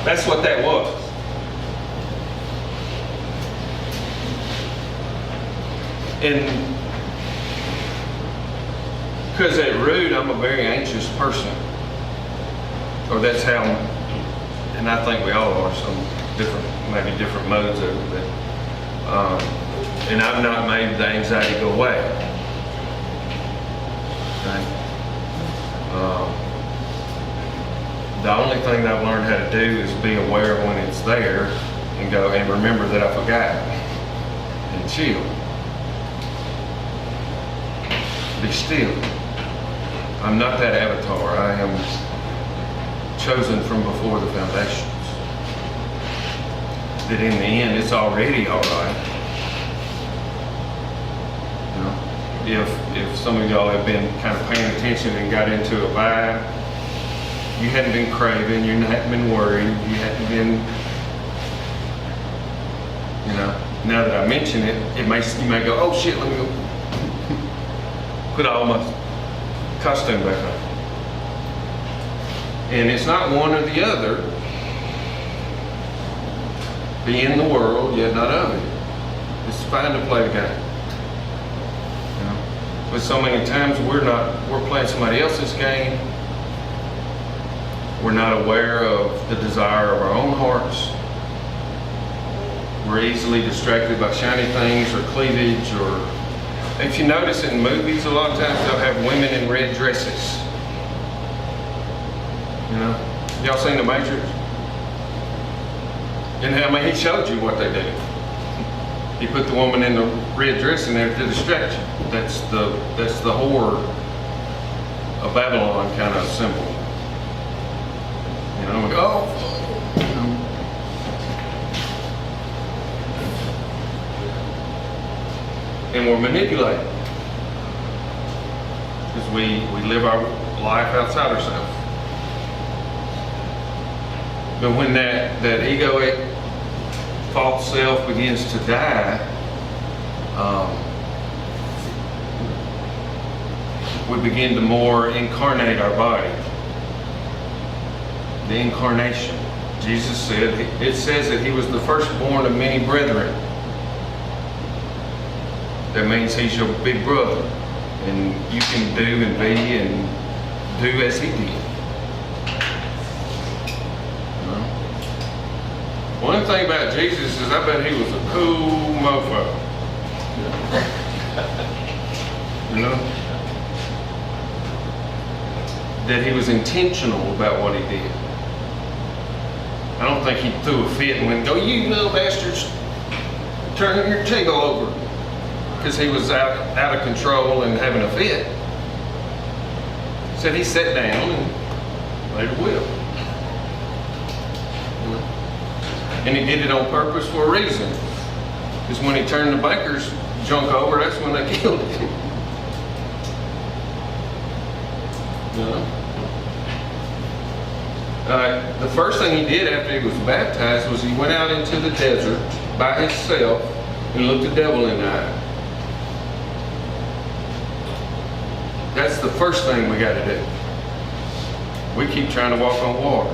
That's what that was. And because at root, I'm a very anxious person. Or that's how, and I think we all are, some different, maybe different modes of it. And I've not made the anxiety go away. Okay? The only thing that I've learned how to do is be aware when it's there and go and remember that I forgot and chill. Be still. I'm not that avatar. I am chosen from before the foundations. That in the end, it's already all right. You know, if some of y'all have been kind of paying attention and got into a vibe, you hadn't been craving, you hadn't been worried, you hadn't been, you know. Now that I mention it, you may go, oh shit, let me go put all my costume back on. And it's not one or the other. Be in the world, yet not of it. It's fine to play the game. You know? But so many times we're playing somebody else's game. We're not aware of the desire of our own hearts. We're easily distracted by shiny things or cleavage, or if you notice in movies, a lot of times they'll have women in red dresses. You know, y'all seen The Matrix? And I mean, he showed you what they do. He put the woman in the red dress in there to distract you. That's the whore of Babylon kind of symbol. You know, we go, oh. And we're manipulated because we live our life outside ourselves. But when that egoic false self begins to die, we begin to more incarnate our body. The incarnation. Jesus said, it says that he was the firstborn of many brethren. That means he's your big brother, and you can do and be and do as he did. You know? One thing about Jesus is I bet he was a cool mofo. You know? That he was intentional about what he did. I don't think he threw a fit and went, "Go, you little bastards, turn your table over." Because he was out of control and having a fit. Said he sat down and laid a whip. And he did it on purpose for a reason. Because when he turned the baker's junk over, that's when they killed him. You know? The first thing he did after he was baptized was he went out into the desert by himself and looked the devil in the eye. That's the first thing we got to do. We keep trying to walk on water.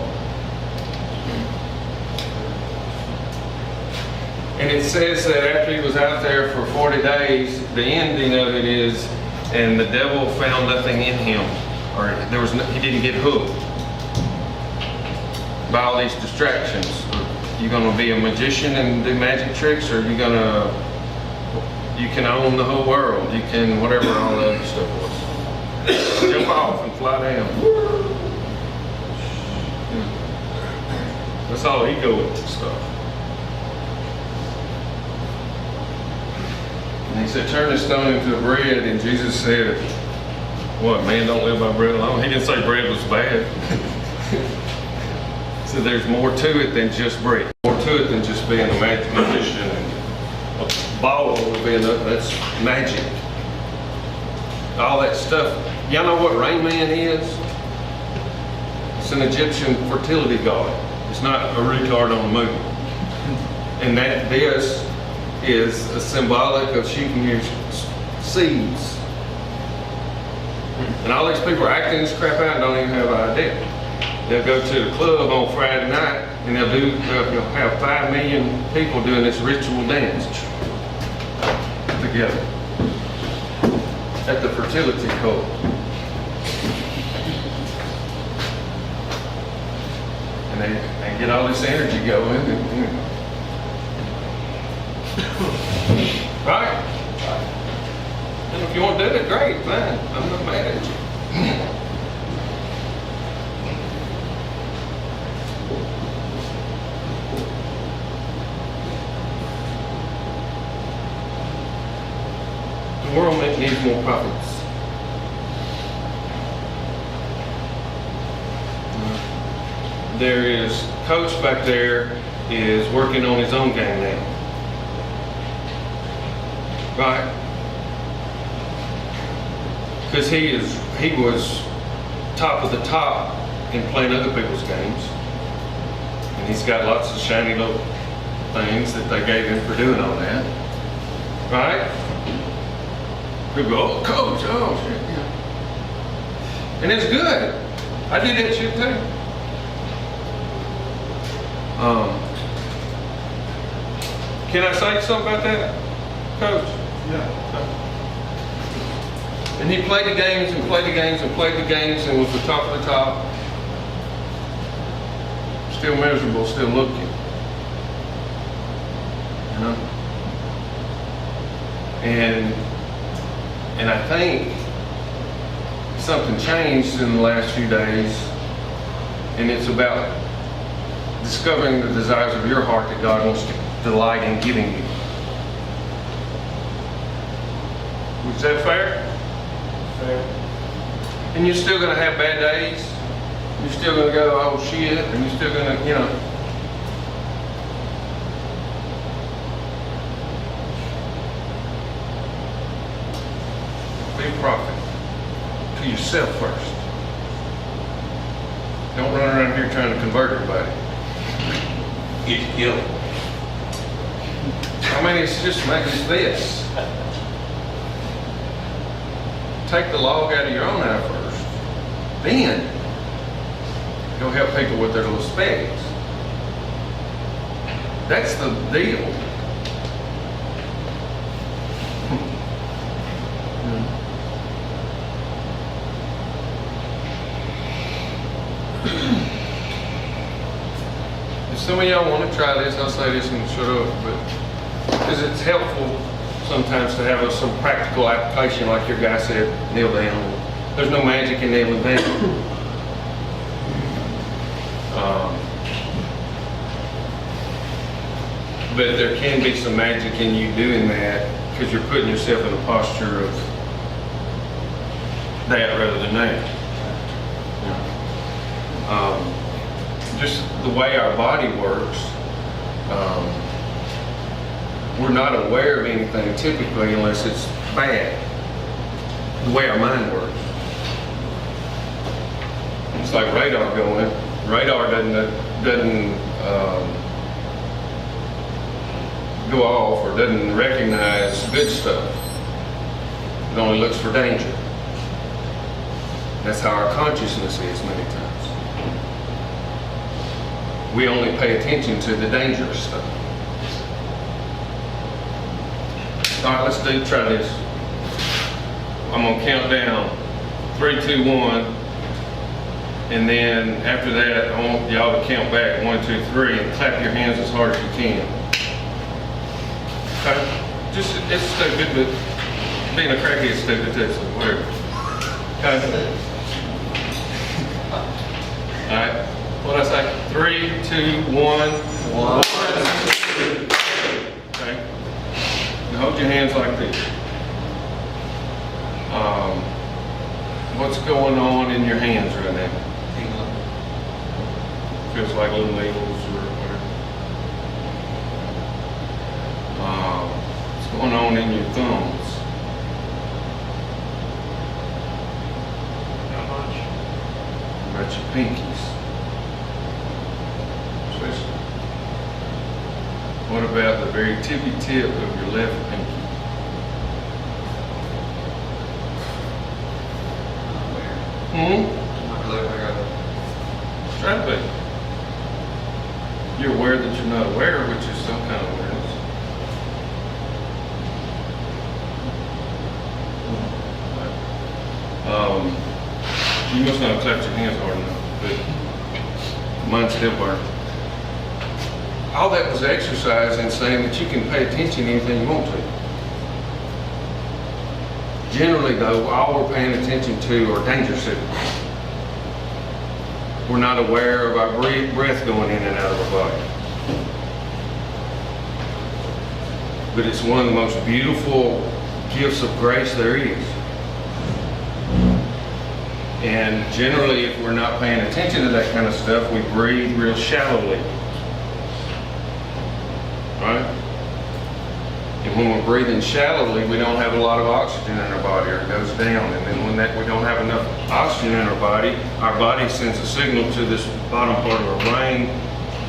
And it says that after he was out there for 40 days, the ending of it is, and the devil found nothing in him, or he didn't get hooked by all these distractions. You gonna be a magician and do magic tricks, or you can own the whole world, you can whatever all the other stuff was. Jump off and fly down. That's all egoic stuff. And he said, turn the stone into bread, and Jesus said, What, man don't live by bread alone? He didn't say bread was bad. So there's more to it than just bread. More to it than just being a magic magician and a ball being that's magic. All that stuff. Y'all know what Rain Man is? It's an Egyptian fertility god. It's not a retard on the moon. And that this is a symbolic of shooting your seeds. And all these people are acting this crap out and don't even have an idea. They'll go to the club on Friday night and they'll have 5 million people doing this ritual dance together at the fertility cult. And they get all this energy going. Right? And if you want to do it, great, fine. I'm not mad at you. The world needs more prophets. There is Coach back there is working on his own game now. Right? Because he was top of the top in playing other people's games. And he's got lots of shiny little things that they gave him for doing all that. Right? People go, oh, coach, oh, shit, yeah. And it's good. I did that shit too. Can I say something about that, coach? Yeah. And he played the games and played the games and played the games and was the top of the top. Still miserable, still looking. You know? And I think something changed in the last few days, and it's about discovering the desires of your heart that God wants to delight in giving you. Is that fair? Fair. And you're still going to have bad days. You're still going to go, oh shit, and you're still going to, you know. Be a prophet to yourself first. Don't run around here trying to convert everybody. Get you killed. I mean, it's just it's this. Take the log out of your own eye first. Then, go help people with their little specs. That's the deal. If some of y'all want to try this, I'll say this and shut up, but because it's helpful sometimes to have some practical application, like your guy said, kneel down. There's no magic in kneeling down. But there can be some magic in you doing that because you're putting yourself in a posture of that rather than that. Just the way our body works, we're not aware of anything typically unless it's bad. The way our mind works. It's like radar going. Radar doesn't go off or doesn't recognize good stuff. It only looks for danger. That's how our consciousness is many times. We only pay attention to the dangerous stuff. All right, let's try this. I'm gonna count down 3, 2, 1, and then after that, I want y'all to count back 1, 2, 3, and clap your hands as hard as you can. Okay? Just it's stupid, but being a crackhead's stupid too, so whatever. Okay. All right. What'd I say? 3, 2, 1. 1. Okay. Now hold your hands like this. going on in your hands right now? Feels like little needles or whatever. What's going on in your thumbs? How much? What about your pinkies? Especially. What about the very tippy tip of your left pinky? Try to be. You're aware that you're not aware, which is some kind of awareness. You must not have clapped your hands hard enough, but mine still burn. All that was exercise in saying that you can pay attention to anything you want to. Generally, though, all we're paying attention to are danger signals. We're not aware of our breath going in and out of our body. But it's one of the most beautiful gifts of grace there is. And generally, if we're not paying attention to that kind of stuff, we breathe real shallowly. Right? And when we're breathing shallowly, we don't have a lot of oxygen in our body, or it goes down. And then when we don't have enough oxygen in our body sends a signal to this bottom part of our brain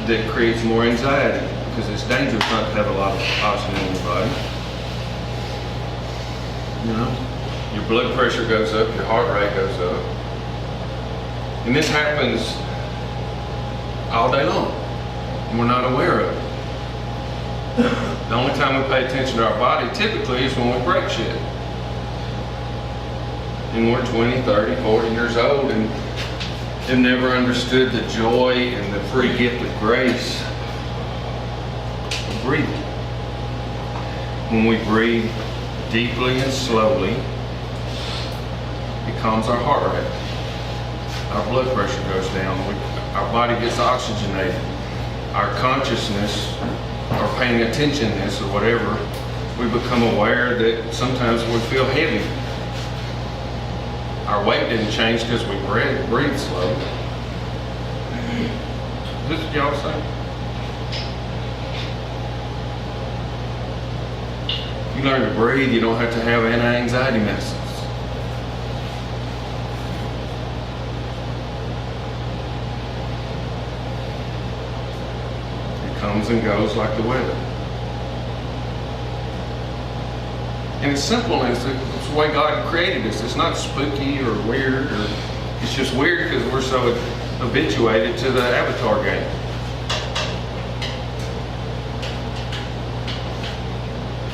that creates more anxiety, because it's dangerous not to have a lot of oxygen in your body. You know? Your blood pressure goes up, your heart rate goes up. And this happens all day long, and we're not aware of it. The only time we pay attention to our body typically is when we break shit. And we're 20, 30, 40 years old and have never understood the joy and the free gift of grace of breathing. When we breathe deeply and slowly, it calms our heart rate. Our blood pressure goes down. Our body gets oxygenated. Our consciousness, or paying attentionness, or whatever, we become aware that sometimes we feel heavy. Our weight didn't change because we breathe slow. This is what y'all saying? If you learn to breathe, you don't have to have anti-anxiety medicines. Comes and goes like the weather. And it's simple, and it's the way God created us. It's not spooky or weird, or it's just weird because we're so habituated to the Avatar game.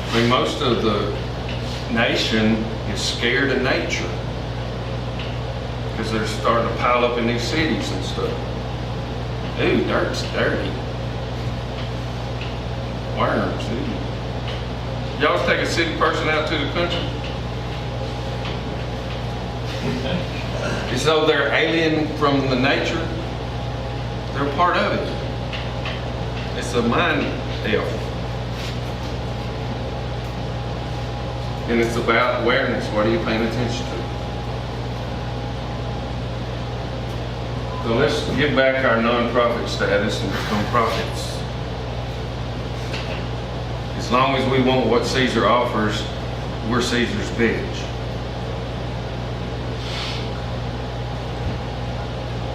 I mean, most of the nation is scared of nature because they're starting to pile up in these cities and stuff. Ooh, dirt's dirty. Worms, ooh. Y'all take a city person out to the country? As though they're alien from the nature. They're a part of it. It's a mind elf. And it's about awareness. What are you paying attention to? So let's give back our non-profit status and become prophets. As long as we want what Caesar offers, we're Caesar's bitch.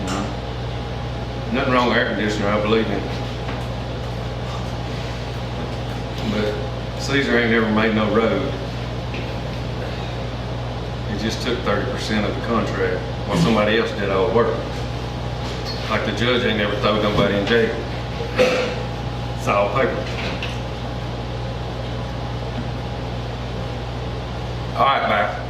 No. Nothing wrong with air conditioner, I believe in. But Caesar ain't never made no road. He just took 30% of the contract while somebody else did all the work. Like the judge ain't never thrown nobody in jail. It's all paper. All right, bye.